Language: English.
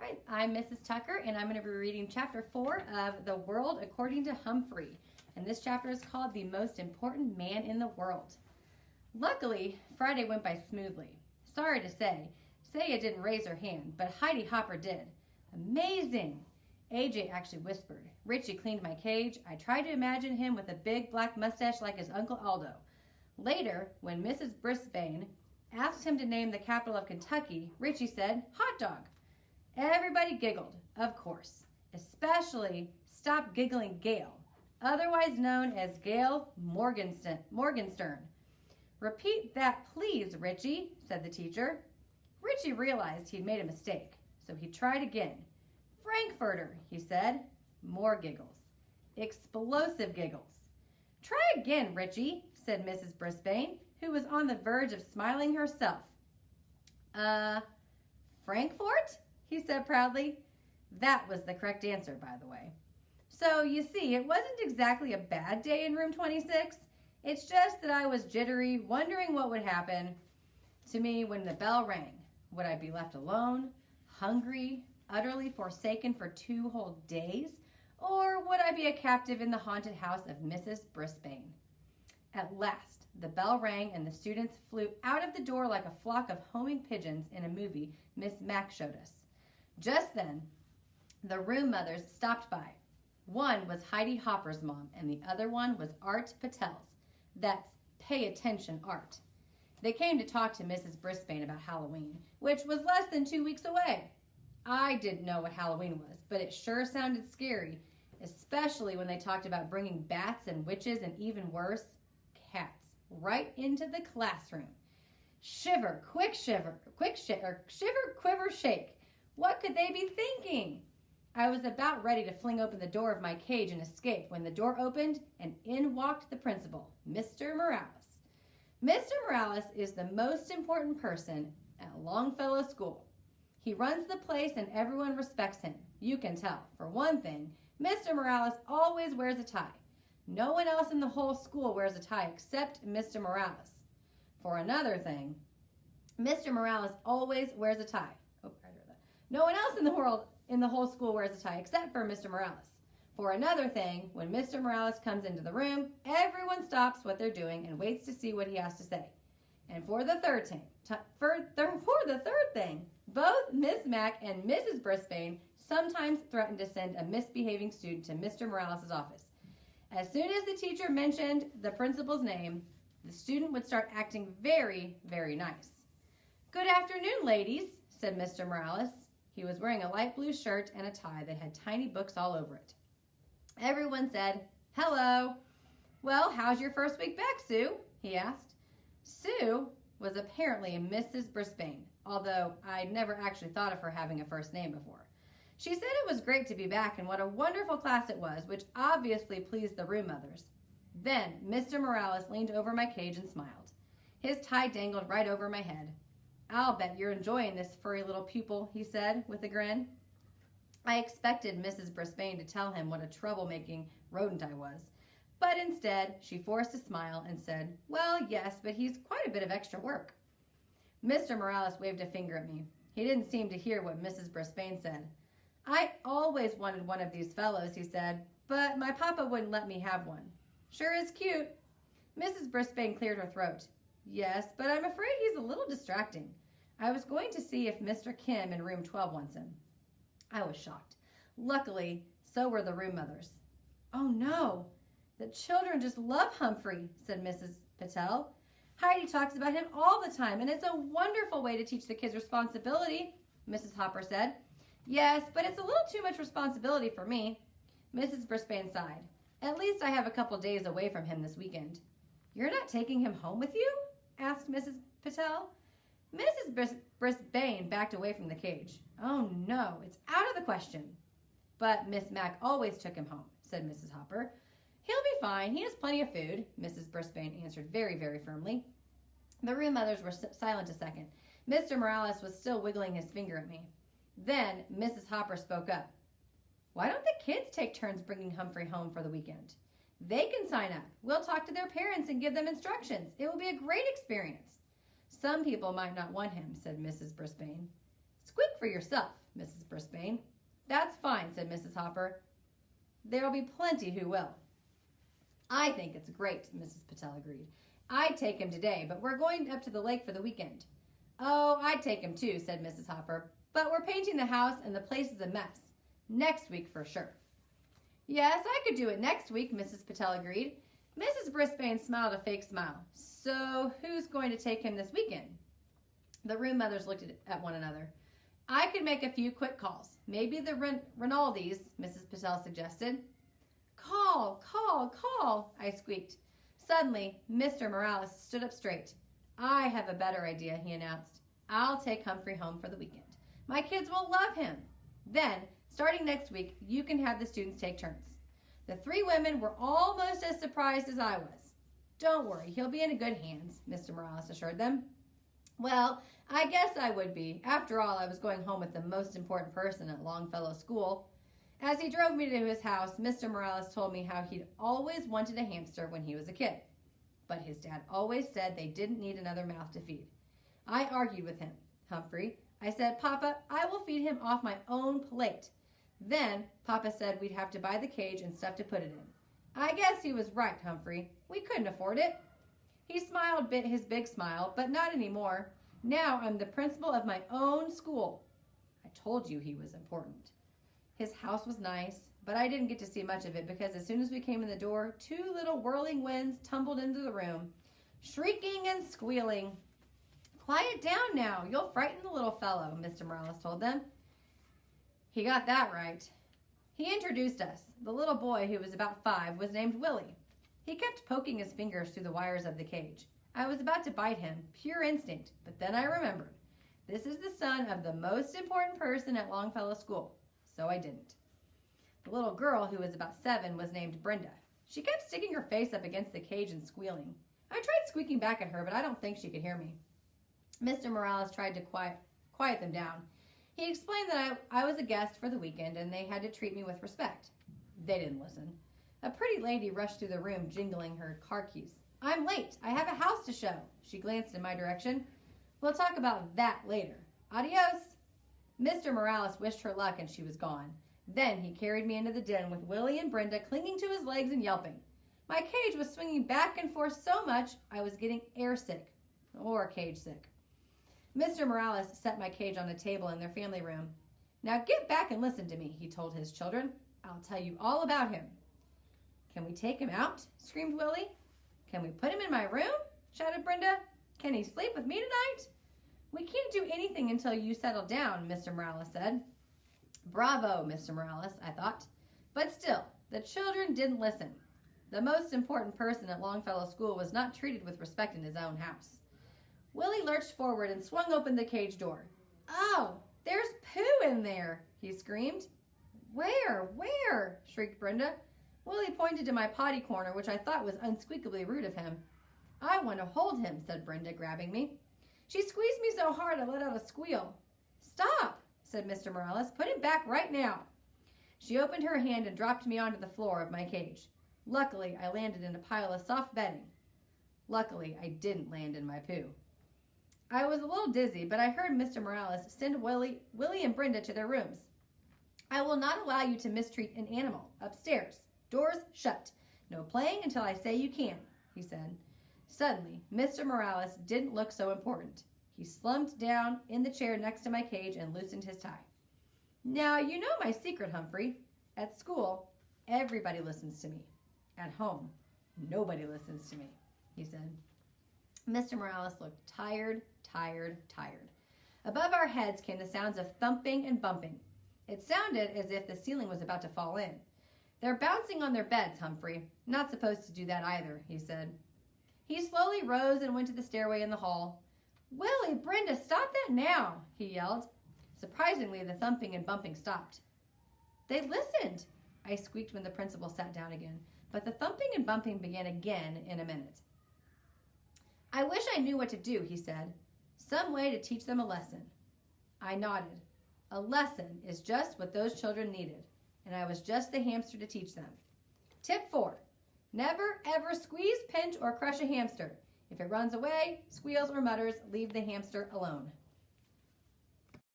right, I'm Mrs. Tucker, and I'm going to be reading Chapter 4 of The World According to Humphrey. And this chapter is called The Most Important Man in the World. Luckily, Friday went by smoothly. Sorry to say, Saya didn't raise her hand, but Heidi Hopper did. Amazing! AJ actually whispered. Richie cleaned my cage. I tried to imagine him with a big black mustache like his Uncle Aldo. Later, when Mrs. Brisbane asked him to name the capital of Kentucky, Richie said, hot dog. Everybody giggled, of course, especially Stop Giggling Gail, otherwise known as Gail Morgenstern. Repeat that, please, Richie, said the teacher. Richie realized he'd made a mistake, so he tried again. Frankfurter, he said. More giggles. Explosive giggles. Try again, Richie, said Mrs. Brisbane, who was on the verge of smiling herself. Frankfort? He said proudly. That was the correct answer, by the way. So, you see, it wasn't exactly a bad day in room 26. It's just that I was jittery, wondering what would happen to me when the bell rang. Would I be left alone, hungry, utterly forsaken for 2 whole days? Or would I be a captive in the haunted house of Mrs. Brisbane? At last, the bell rang and the students flew out of the door like a flock of homing pigeons in a movie Miss Mack showed us. Just then, the room mothers stopped by. One was Heidi Hopper's mom, and the other one was Art Patel's. That's Pay Attention Art. They came to talk to Mrs. Brisbane about Halloween, which was less than 2 weeks away. I didn't know what Halloween was, but it sure sounded scary, especially when they talked about bringing bats and witches and even worse, cats, right into the classroom. Shiver, shiver, quiver, shake. What could they be thinking? I was about ready to fling open the door of my cage and escape when the door opened and in walked the principal, Mr. Morales. Mr. Morales is the most important person at Longfellow School. He runs the place and everyone respects him. You can tell. For one thing, Mr. Morales always wears a tie. No one else in the whole school wears a tie except Mr. Morales. For another thing, Mr. Morales always wears a tie. No one else in the whole school wears a tie except for Mr. Morales. For another thing, when Mr. Morales comes into the room, everyone stops what they're doing and waits to see what he has to say. And for the third thing, both Miss Mack and Mrs. Brisbane sometimes threaten to send a misbehaving student to Mr. Morales' office. As soon as the teacher mentioned the principal's name, the student would start acting very, very nice. Good afternoon, ladies, said Mr. Morales. He was wearing a light blue shirt and a tie that had tiny books all over it. Everyone said, hello. Well, how's your first week back, Sue? He asked. Sue was apparently Mrs. Brisbane, although I'd never actually thought of her having a first name before. She said it was great to be back and what a wonderful class it was, which obviously pleased the room mothers. Then Mr. Morales leaned over my cage and smiled. His tie dangled right over my head. I'll bet you're enjoying this furry little pupil, he said with a grin. I expected Mrs. Brisbane to tell him what a troublemaking rodent I was, but instead she forced a smile and said, well, yes, but he's quite a bit of extra work. Mr. Morales waved a finger at me. He didn't seem to hear what Mrs. Brisbane said. I always wanted one of these fellows, he said, but my papa wouldn't let me have one. Sure is cute. Mrs. Brisbane cleared her throat. Yes, but I'm afraid he's a little distracting. I was going to see if Mr. Kim in room 12 wants him. I was shocked. Luckily, so were the room mothers. Oh no, the children just love Humphrey, said Mrs. Patel. Heidi talks about him all the time, and it's a wonderful way to teach the kids responsibility, Mrs. Hopper said. Yes, but it's a little too much responsibility for me. Mrs. Brisbane sighed. At least I have a couple days away from him this weekend. You're not taking him home with you? Asked Mrs. Patel. Mrs. Brisbane backed away from the cage. Oh no, it's out of the question. But Miss Mack always took him home, said Mrs. Hopper. He'll be fine. He has plenty of food, Mrs. Brisbane answered very, very firmly. The room mothers were silent a second. Mr. Morales was still wiggling his finger at me. Then Mrs. Hopper spoke up. Why don't the kids take turns bringing Humphrey home for the weekend? They can sign up. We'll talk to their parents and give them instructions. It will be a great experience. Some people might not want him, said Mrs. Brisbane. Squeak for yourself, Mrs. Brisbane. That's fine, said Mrs. Hopper. There'll be plenty who will. I think it's great, Mrs. Patel agreed. I'd take him today, but we're going up to the lake for the weekend. Oh, I'd take him too, said Mrs. Hopper. But we're painting the house and the place is a mess. Next week for sure. Yes, I could do it next week, Mrs. Patel agreed. Mrs. Brisbane smiled a fake smile. So who's going to take him this weekend? The room mothers looked at one another. I could make a few quick calls. Maybe the Rinaldis, Mrs. Patel suggested. Call, I squeaked. Suddenly, Mr. Morales stood up straight. I have a better idea, he announced. I'll take Humphrey home for the weekend. My kids will love him. Then, starting next week, you can have the students take turns. The three women were almost as surprised as I was. Don't worry, he'll be in good hands, Mr. Morales assured them. Well, I guess I would be. After all, I was going home with the most important person at Longfellow School. As he drove me to his house, Mr. Morales told me how he'd always wanted a hamster when he was a kid. But his dad always said they didn't need another mouth to feed. I argued with him. Humphrey, I said, Papa, I will feed him off my own plate. Then Papa said we'd have to buy the cage and stuff to put it in. I guess he was right, Humphrey. We couldn't afford it. He smiled his big smile, but not anymore. Now I'm the principal of my own school. I told you he was important. His house was nice, but I didn't get to see much of it because as soon as we came in the door, two little whirling winds tumbled into the room, shrieking and squealing. Quiet down now. You'll frighten the little fellow, Mr. Morales told them. He got that right. He introduced us. The little boy, who was about 5, was named Willie. He kept poking his fingers through the wires of the cage. I was about to bite him, pure instinct, but then I remembered. This is the son of the most important person at Longfellow School, so I didn't. The little girl, who was about 7, was named Brenda. She kept sticking her face up against the cage and squealing. I tried squeaking back at her, but I don't think she could hear me. Mr. Morales tried to quiet them down. He explained that I was a guest for the weekend and they had to treat me with respect. They didn't listen. A pretty lady rushed through the room, jingling her car keys. I'm late. I have a house to show. She glanced in my direction. We'll talk about that later. Adios. Mr. Morales wished her luck and she was gone. Then he carried me into the den with Willie and Brenda clinging to his legs and yelping. My cage was swinging back and forth so much I was getting airsick, or cage sick. Mr. Morales set my cage on a table in their family room. Now get back and listen to me, he told his children. I'll tell you all about him. Can we take him out? Screamed Willie. Can we put him in my room? Shouted Brenda. Can he sleep with me tonight? We can't do anything until you settle down, Mr. Morales said. Bravo, Mr. Morales, I thought. But still, the children didn't listen. The most important person at Longfellow School was not treated with respect in his own house. Willie lurched forward and swung open the cage door. Oh, there's poo in there, he screamed. Where? Shrieked Brenda. Willie pointed to my potty corner, which I thought was unsqueakably rude of him. I want to hold him, said Brenda, grabbing me. She squeezed me so hard I let out a squeal. Stop, said Mr. Morales. Put him back right now. She opened her hand and dropped me onto the floor of my cage. Luckily, I landed in a pile of soft bedding. Luckily, I didn't land in my poo. I was a little dizzy, but I heard Mr. Morales send Willie and Brenda to their rooms. I will not allow you to mistreat an animal. Upstairs. Doors shut. No playing until I say you can, he said. Suddenly, Mr. Morales didn't look so important. He slumped down in the chair next to my cage and loosened his tie. Now, you know my secret, Humphrey. At school, everybody listens to me. At home, nobody listens to me, he said. Mr. Morales looked tired. Above our heads came the sounds of thumping and bumping. It sounded as if the ceiling was about to fall in. They're bouncing on their beds, Humphrey. Not supposed to do that either, he said. He slowly rose and went to the stairway in the hall. Willie, Brenda, stop that now, he yelled. Surprisingly, the thumping and bumping stopped. They listened, I squeaked when the principal sat down again, but the thumping and bumping began again in a minute. I wish I knew what to do, he said. Some way to teach them a lesson. I nodded. A lesson is just what those children needed, and I was just the hamster to teach them. Tip 4. Never, ever squeeze, pinch, or crush a hamster. If it runs away, squeals, or mutters, leave the hamster alone.